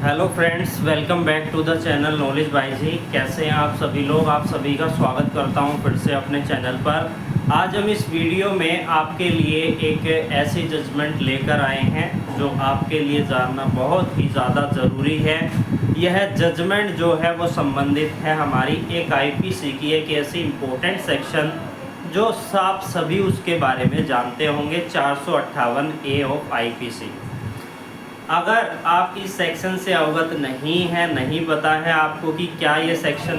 Hello friends, welcome back to the channel knowledge by जी। कैसे हैं आप सभी लोग। आप सभी का स्वागत करता हूं फिर से अपने चैनल पर। आज हम इस वीडियो में आपके लिए एक ऐसी जजमेंट लेकर आए हैं जो आपके लिए जानना बहुत ही ज़्यादा ज़रूरी है। यह जजमेंट जो है वो संबंधित है हमारी एक आईपीसी की एक ऐसी इम्पोर्टेंट सेक्शन जो आप सभी उसके बारे में जानते होंगे, 458A ऑफ आईपीसी। अगर आप इस सेक्शन से अवगत नहीं है, नहीं पता है आपको कि क्या ये सेक्शन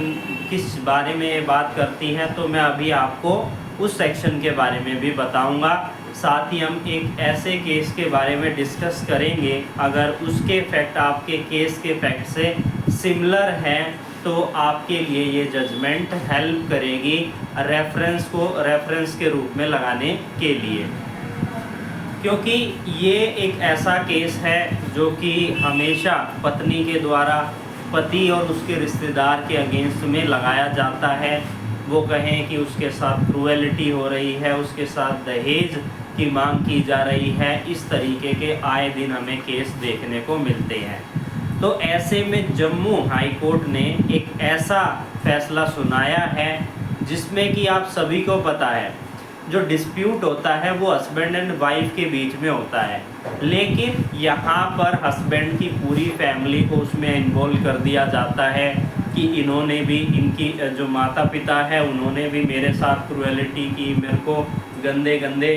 किस बारे में बात करती है, तो मैं अभी आपको उस सेक्शन के बारे में भी बताऊंगा। साथ ही हम एक ऐसे केस के बारे में डिस्कस करेंगे, अगर उसके फैक्ट आपके केस के फैक्ट से सिमिलर हैं तो आपके लिए ये जजमेंट हेल्प करेगी रेफरेंस के रूप में लगाने के लिए, क्योंकि ये एक ऐसा केस है जो कि हमेशा पत्नी के द्वारा पति और उसके रिश्तेदार के अगेंस्ट में लगाया जाता है। वो कहें कि उसके साथ क्रूएलिटी हो रही है, उसके साथ दहेज की मांग की जा रही है, इस तरीके के आए दिन हमें केस देखने को मिलते हैं। तो ऐसे में जम्मू हाई कोर्ट ने एक ऐसा फैसला सुनाया है जिसमें कि आप सभी को पता है जो डिस्प्यूट होता है वो हस्बैंड एंड वाइफ के बीच में होता है, लेकिन यहाँ पर हस्बैंड की पूरी फैमिली को उसमें इन्वॉल्व कर दिया जाता है कि इन्होंने भी, इनकी जो माता पिता है उन्होंने भी मेरे साथ क्रूएलिटी की, मेरे को गंदे गंदे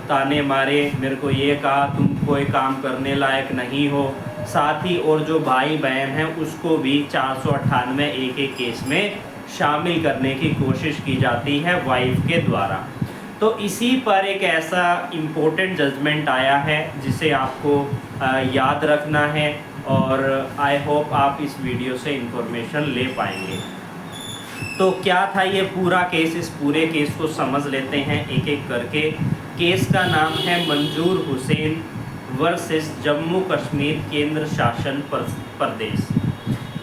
ताने मारे, मेरे को ये कहा तुम कोई काम करने लायक नहीं हो। साथ ही और जो भाई बहन हैं उसको भी 498 एक केस में शामिल करने की कोशिश की जाती है वाइफ के द्वारा। तो इसी पर एक ऐसा इम्पोर्टेंट जजमेंट आया है जिसे आपको याद रखना है, और आई होप आप इस वीडियो से इंफॉर्मेशन ले पाएंगे। तो क्या था ये पूरा केस, इस पूरे केस को समझ लेते हैं एक एक करके। केस का नाम है मंजूर हुसैन वर्सेस जम्मू कश्मीर केंद्र शासन प्रदेश।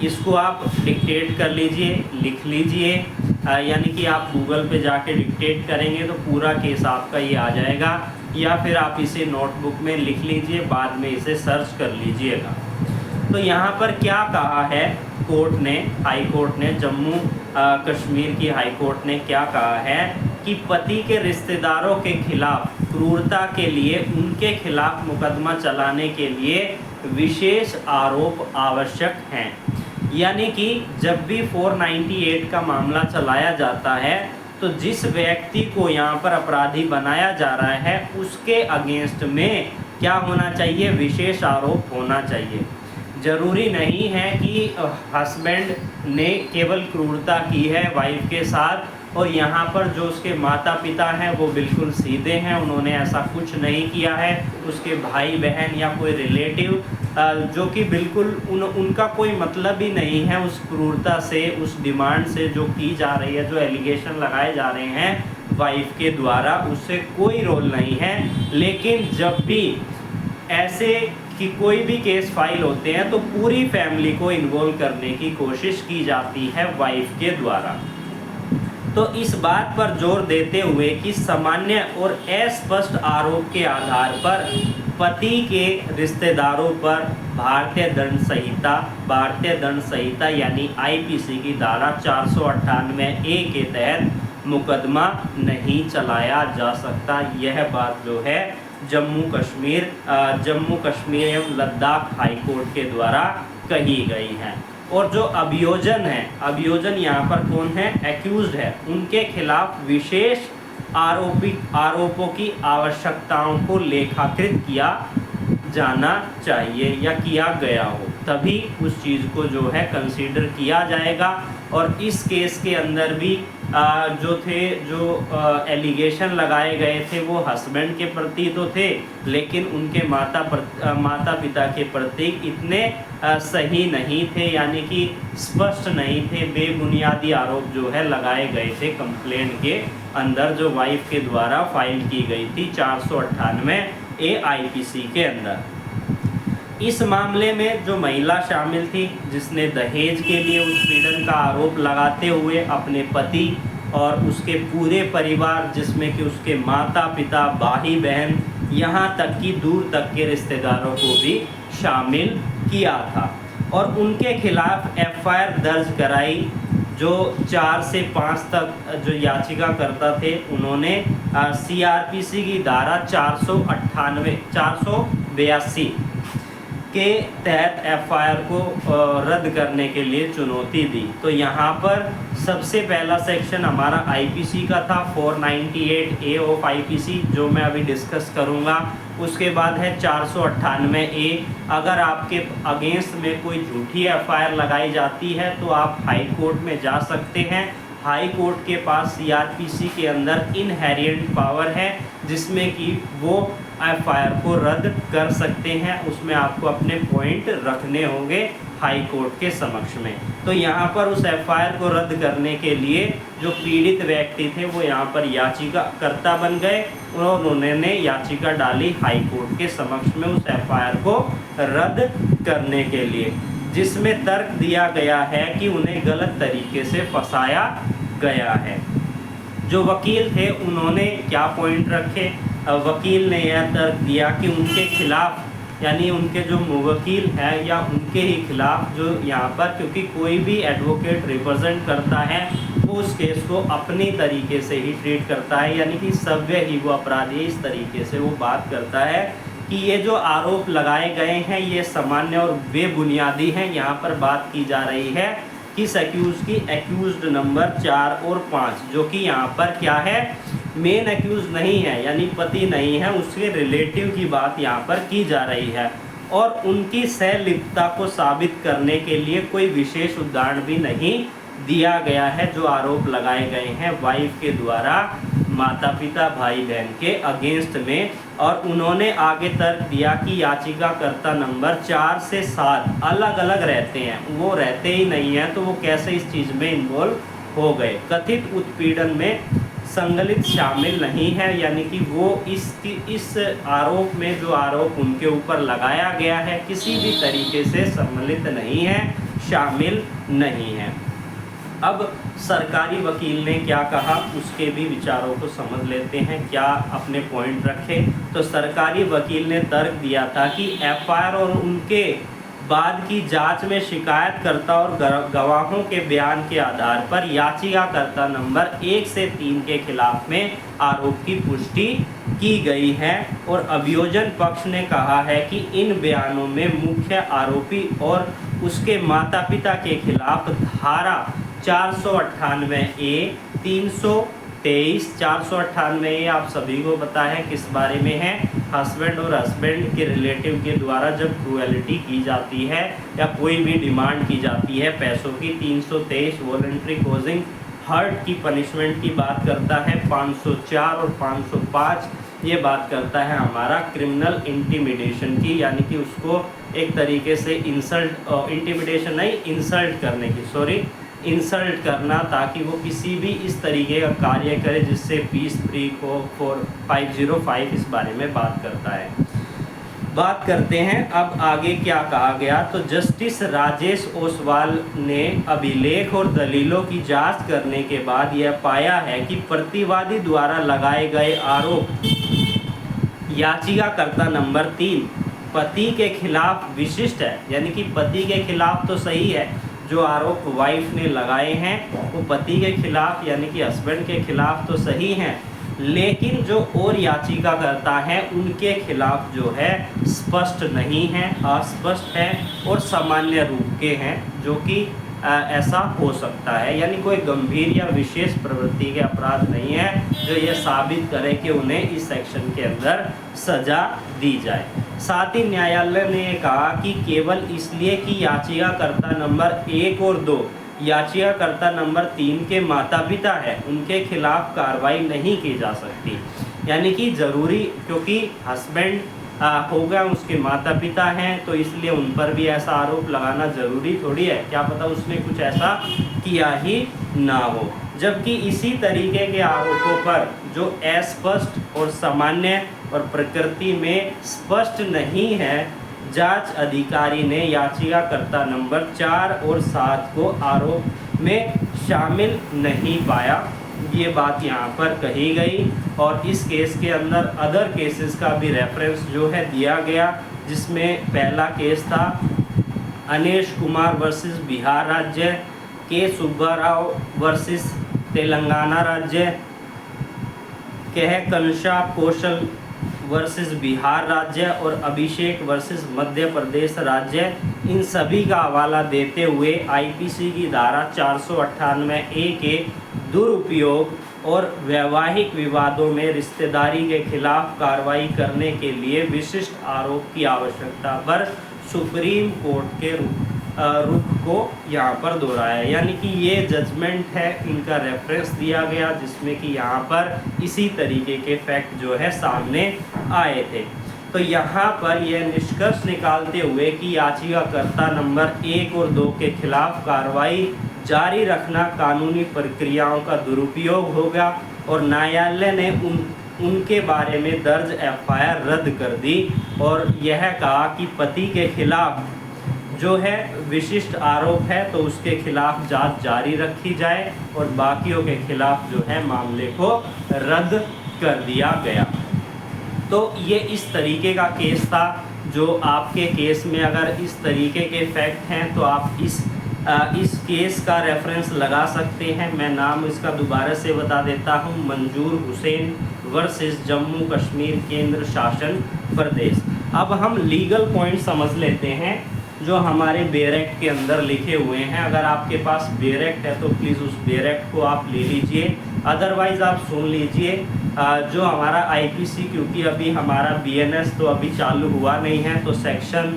इसको आप डिक्टेट कर लीजिए, लिख लीजिए, यानी कि आप गूगल पे जाके डिक्टेट करेंगे तो पूरा केस आपका ये आ जाएगा, या फिर आप इसे नोटबुक में लिख लीजिए, बाद में इसे सर्च कर लीजिएगा। तो यहाँ पर क्या कहा है कोर्ट ने, हाई कोर्ट ने, जम्मू कश्मीर की हाई कोर्ट ने क्या कहा है कि पति के रिश्तेदारों के खिलाफ क्रूरता के लिए उनके खिलाफ मुकदमा चलाने के लिए विशेष आरोप आवश्यक हैं। यानी कि जब भी 498 का मामला चलाया जाता है तो जिस व्यक्ति को यहाँ पर अपराधी बनाया जा रहा है उसके अगेंस्ट में क्या होना चाहिए, विशेष आरोप होना चाहिए। ज़रूरी नहीं है कि हस्बैंड ने केवल क्रूरता की है वाइफ के साथ, और यहाँ पर जो उसके माता पिता हैं वो बिल्कुल सीधे हैं, उन्होंने ऐसा कुछ नहीं किया है। उसके भाई बहन या कोई रिलेटिव जो कि बिल्कुल उनका कोई मतलब ही नहीं है उस क्रूरता से, उस डिमांड से जो की जा रही है, जो एलिगेशन लगाए जा रहे हैं वाइफ के द्वारा, उससे कोई रोल नहीं है। लेकिन जब भी ऐसे कि कोई भी केस फाइल होते हैं तो पूरी फैमिली को इन्वॉल्व करने की कोशिश की जाती है वाइफ के द्वारा। तो इस बात पर जोर देते हुए कि सामान्य और अस्पष्ट आरोप के आधार पर पति के रिश्तेदारों पर भारतीय दंड संहिता यानी आईपीसी की धारा 498A के तहत मुकदमा नहीं चलाया जा सकता। यह बात जो है जम्मू कश्मीर एवं लद्दाख हाई कोर्ट के द्वारा कही गई है। और जो अभियोजन है, अभियोजन यहाँ पर कौन है, एक्यूज्ड है, उनके खिलाफ विशेष आरोपों की आवश्यकताओं को लेखाकृत किया जाना चाहिए या किया गया हो, तभी उस चीज़ को जो है कंसीडर किया जाएगा। और इस केस के अंदर भी जो एलिगेशन लगाए गए थे वो हस्बैंड के प्रति तो थे, लेकिन उनके माता पिता के प्रति इतने सही नहीं थे, यानी कि स्पष्ट नहीं थे। बेबुनियादी आरोप जो है लगाए गए थे कंप्लेंट के अंदर, जो वाइफ के द्वारा फाइल की गई थी 498A आईपीसी के अंदर। इस मामले में जो महिला शामिल थी जिसने दहेज के लिए उत्पीड़न का आरोप लगाते हुए अपने पति और उसके पूरे परिवार, जिसमें कि उसके माता पिता, भाई बहन, यहाँ तक कि दूर तक के रिश्तेदारों को भी शामिल किया था। और उनके खिलाफ एफआईआर दर्ज कराई। जो 4 से 5 तक जो याचिकाकर्ता थे उन्होंने सीआरपीसी की धारा 482 के तहत एफआईआर को रद्द करने के लिए चुनौती दी। तो यहाँ पर सबसे पहला सेक्शन हमारा आईपीसी का था 498A ऑफ आईपीसी, जो मैं अभी डिस्कस करूँगा। उसके बाद है 498A। अगर आपके अगेंस्ट में कोई झूठी एफआईआर लगाई जाती है तो आप हाई कोर्ट में जा सकते हैं। हाई कोर्ट के पास सीआरपीसी के अंदर इनहेरिएंट पावर है, जिसमें कि वो एफआईआर को रद्द कर सकते हैं। उसमें आपको अपने पॉइंट रखने होंगे हाई कोर्ट के समक्ष में। तो यहाँ पर उस एफआईआर को रद्द करने के लिए जो पीड़ित व्यक्ति थे वो यहाँ पर याचिकाकर्ता बन गए और उन्होंने याचिका डाली हाई कोर्ट के समक्ष में उस एफआईआर को रद्द करने के लिए, जिसमें तर्क दिया गया है कि उन्हें गलत तरीके से फंसाया गया है। जो वकील थे उन्होंने क्या पॉइंट रखे? वकील ने यह तर्क दिया कि उनके खिलाफ, यानी उनके जो मुवक्किल हैं या उनके ही खिलाफ जो यहाँ पर, क्योंकि कोई भी एडवोकेट रिप्रेजेंट करता है वो उस केस को अपनी तरीके से ही ट्रीट करता है, यानी कि सव्य ही वो अपराधी, इस तरीके से वो बात करता है कि ये जो आरोप लगाए गए हैं ये सामान्य और बेबुनियादी हैं। यहाँ पर बात की जा रही है किस एक्यूज की? एक्यूज्ड नंबर 4 और 5, जो कि यहाँ पर क्या है, मेन एक्यूज नहीं है, यानी पति नहीं है, उसके रिलेटिव की बात यहाँ पर की जा रही है। और उनकी सहलिप्तता को साबित करने के लिए कोई विशेष उदाहरण भी नहीं दिया गया है जो आरोप लगाए गए हैं वाइफ के द्वारा माता पिता भाई बहन के अगेंस्ट में। और उन्होंने आगे तर्क दिया कि याचिकाकर्ता नंबर 4 से 7 अलग अलग रहते हैं, वो रहते ही नहीं हैं, तो वो कैसे इस चीज़ में इन्वॉल्व हो गए? कथित उत्पीड़न में संगलित शामिल नहीं है, यानी कि वो इस आरोप में, जो आरोप उनके ऊपर लगाया गया है, किसी भी तरीके से सम्मिलित नहीं है, शामिल नहीं है। अब सरकारी वकील ने क्या कहा उसके भी विचारों को समझ लेते हैं, क्या अपने पॉइंट रखे। तो सरकारी वकील ने तर्क दिया था कि एफआईआर और उनके बाद की जांच में शिकायतकर्ता और गवाहों के बयान के आधार पर याचिकाकर्ता नंबर 1 से 3 के खिलाफ में आरोप की पुष्टि की गई है। और अभियोजन पक्ष ने कहा है कि इन बयानों में मुख्य आरोपी और उसके माता पिता के खिलाफ धारा 498A, 323, 498A आप सभी को पता है किस बारे में है? हस्बैंड और हस्बैंड के रिलेटिव के द्वारा जब क्रूएलिटी की जाती है या कोई भी डिमांड की जाती है पैसों की। 323 वॉलंटरी कॉजिंग हर्ट की पनिशमेंट की बात करता है। 504 और 505 ये बात करता है हमारा क्रिमिनल इंटिमिडेशन की, यानी कि उसको एक तरीके से इंटिमिडेशन नहीं, इंसल्ट करने की, इंसल्ट करना, ताकि वो किसी भी इस तरीके का कार्य करे जिससे पीस ब्रेक हो। 505 इस बारे में बात करता है। बात करते हैं अब आगे क्या कहा गया। तो जस्टिस राजेश ओसवाल ने अभिलेख और दलीलों की जांच करने के बाद यह पाया है कि प्रतिवादी द्वारा लगाए गए आरोप याचिकाकर्ता नंबर 3 पति के खिलाफ विशिष्ट है, यानी कि पति के खिलाफ तो सही है, जो आरोप वाइफ ने लगाए हैं वो पति के खिलाफ यानी कि हस्बैंड के खिलाफ तो सही हैं, लेकिन जो और याचिकाकर्ता हैं उनके खिलाफ जो है स्पष्ट नहीं है, अस्पष्ट है और सामान्य रूप के हैं, जो कि ऐसा हो सकता है, यानी कोई गंभीर या विशेष प्रवृत्ति के अपराध नहीं है जो ये साबित करे कि उन्हें इस सेक्शन के अंदर सजा दी जाए। साथ ही न्यायालय ने कहा कि केवल इसलिए कि याचिकाकर्ता नंबर 1 और 2 याचिकाकर्ता नंबर 3 के माता पिता है, उनके खिलाफ कार्रवाई नहीं की जा सकती, यानी कि ज़रूरी, क्योंकि हस्बैंड होगा उसके माता पिता हैं तो इसलिए उन पर भी ऐसा आरोप लगाना ज़रूरी थोड़ी है, क्या पता उसने कुछ ऐसा किया ही ना हो। जबकि इसी तरीके के आरोपों पर जो अस्पष्ट और सामान्य और प्रकृति में स्पष्ट नहीं है, जांच अधिकारी ने याचिकाकर्ता नंबर 4 और 7 को आरोप में शामिल नहीं पाया, ये बात यहाँ पर कही गई। और इस केस के अंदर अदर केसेस का भी रेफरेंस जो है दिया गया, जिसमें पहला केस था अनेश कुमार वर्सेस बिहार राज्य, के सुब्बाराव वर्सेस तेलंगाना राज्य, कह कंशा कौशल वर्सेस बिहार राज्य और अभिषेक वर्सेस मध्य प्रदेश राज्य। इन सभी का हवाला देते हुए आईपीसी की धारा 498 के दुरुपयोग और वैवाहिक विवादों में रिश्तेदारी के खिलाफ कार्रवाई करने के लिए विशिष्ट आरोप की आवश्यकता पर सुप्रीम कोर्ट के रुख को यहाँ पर दोहराया। यानी कि ये जजमेंट है, इनका रेफरेंस दिया गया जिसमें कि यहाँ पर इसी तरीके के फैक्ट जो है सामने आए थे। तो यहाँ पर यह निष्कर्ष निकालते हुए कि याचिकाकर्ता नंबर 1 और 2 के खिलाफ कार्रवाई जारी रखना कानूनी प्रक्रियाओं का दुरुपयोग होगा और न्यायालय ने उनके बारे में दर्ज एफआईआर रद्द कर दी और यह कहा कि पति के खिलाफ जो है विशिष्ट आरोप है तो उसके खिलाफ जांच जारी रखी जाए और बाकियों के खिलाफ जो है मामले को रद्द कर दिया गया। तो ये इस तरीके का केस था। जो आपके केस में अगर इस तरीके के फैक्ट हैं तो आप इस केस का रेफरेंस लगा सकते हैं। मैं नाम इसका दोबारा से बता देता हूँ, मंजूर हुसैन वर्सेस जम्मू कश्मीर केंद्र शासन प्रदेश। अब हम लीगल पॉइंट समझ लेते हैं जो हमारे बेयर एक्ट के अंदर लिखे हुए हैं। अगर आपके पास बेयर एक्ट है तो प्लीज़ उस बेयर एक्ट को आप ले लीजिए, अदरवाइज़ आप सुन लीजिए। जो हमारा आईपीसी, क्योंकि अभी हमारा बीएनएस तो अभी चालू हुआ नहीं है, तो सेक्शन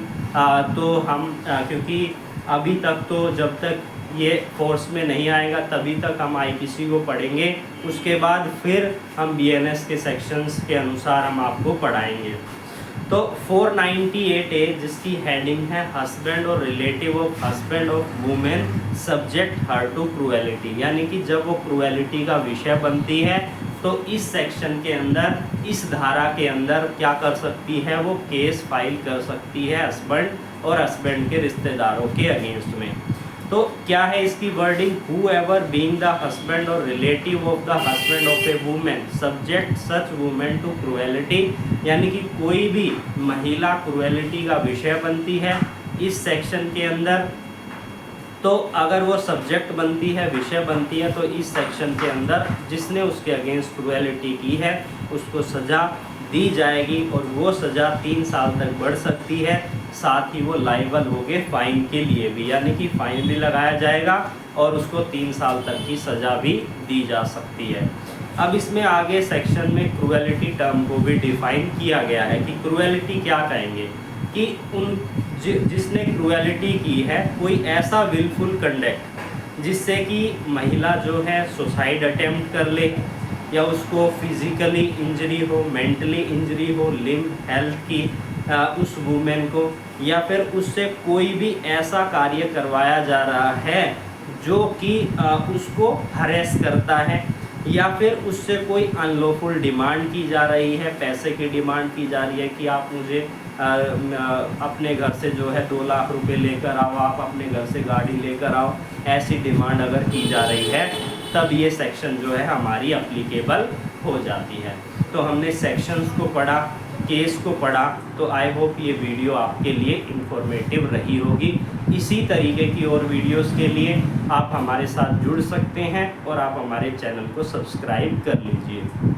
तो हम क्योंकि अभी तक तो जब तक ये फोर्स में नहीं आएगा तभी तक हम आईपीसी को पढ़ेंगे, उसके बाद फिर हम बीएनएस के सेक्शंस के अनुसार हम आपको पढ़ाएंगे। तो 498A जिसकी हेडिंग है हस्बैंड और relative of husband of women subject her to cruelty, यानी कि जब वो क्रूएलिटी का विषय बनती है तो इस सेक्शन के अंदर, इस धारा के अंदर क्या कर सकती है, वो केस फाइल कर सकती है हस्बैंड और हस्बैंड के रिश्तेदारों के अगेंस्ट में। तो क्या है इसकी wording, whoever being the husband और relative of the husband of a woman subject such woman to cruelty, यानी कि कोई भी महिला क्रूएलिटी का विषय बनती है इस सेक्शन के अंदर, तो अगर वो सब्जेक्ट बनती है, विषय बनती है, तो इस सेक्शन के अंदर जिसने उसके अगेंस्ट क्रूएलिटी की है उसको सज़ा दी जाएगी और वो सज़ा 3 साल तक बढ़ सकती है। साथ ही वो लाइबल हो गए फाइन के लिए भी, यानी कि फाइन भी लगाया जाएगा और उसको 3 साल तक की सज़ा भी दी जा सकती है। अब इसमें आगे सेक्शन में क्रूएलिटी टर्म को भी डिफाइन किया गया है कि क्रूएलिटी क्या कहेंगे, कि जिसने क्रूएलिटी की है कोई ऐसा विलफुल कंडक्ट जिससे कि महिला जो है सुसाइड अटेम्प्ट कर ले, या उसको फिजिकली इंजरी हो, मेंटली इंजरी हो, लिम्ब हेल्थ की उस वुमेन को, या फिर उससे कोई भी ऐसा कार्य करवाया जा रहा है जो कि उसको हरेस करता है, या फिर उससे कोई अनलॉफुल डिमांड की जा रही है, पैसे की डिमांड की जा रही है कि आप मुझे अपने घर से जो है 2 लाख रुपए लेकर आओ, आप अपने घर से गाड़ी लेकर आओ, ऐसी डिमांड अगर की जा रही है तब ये सेक्शन जो है हमारी अप्लीकेबल हो जाती है। तो हमने सेक्शंस को पढ़ा, केस को पढ़ा, तो आई होप ये वीडियो आपके लिए इंफॉर्मेटिव रही होगी। इसी तरीके की और वीडियोस के लिए आप हमारे साथ जुड़ सकते हैं और आप हमारे चैनल को सब्सक्राइब कर लीजिए।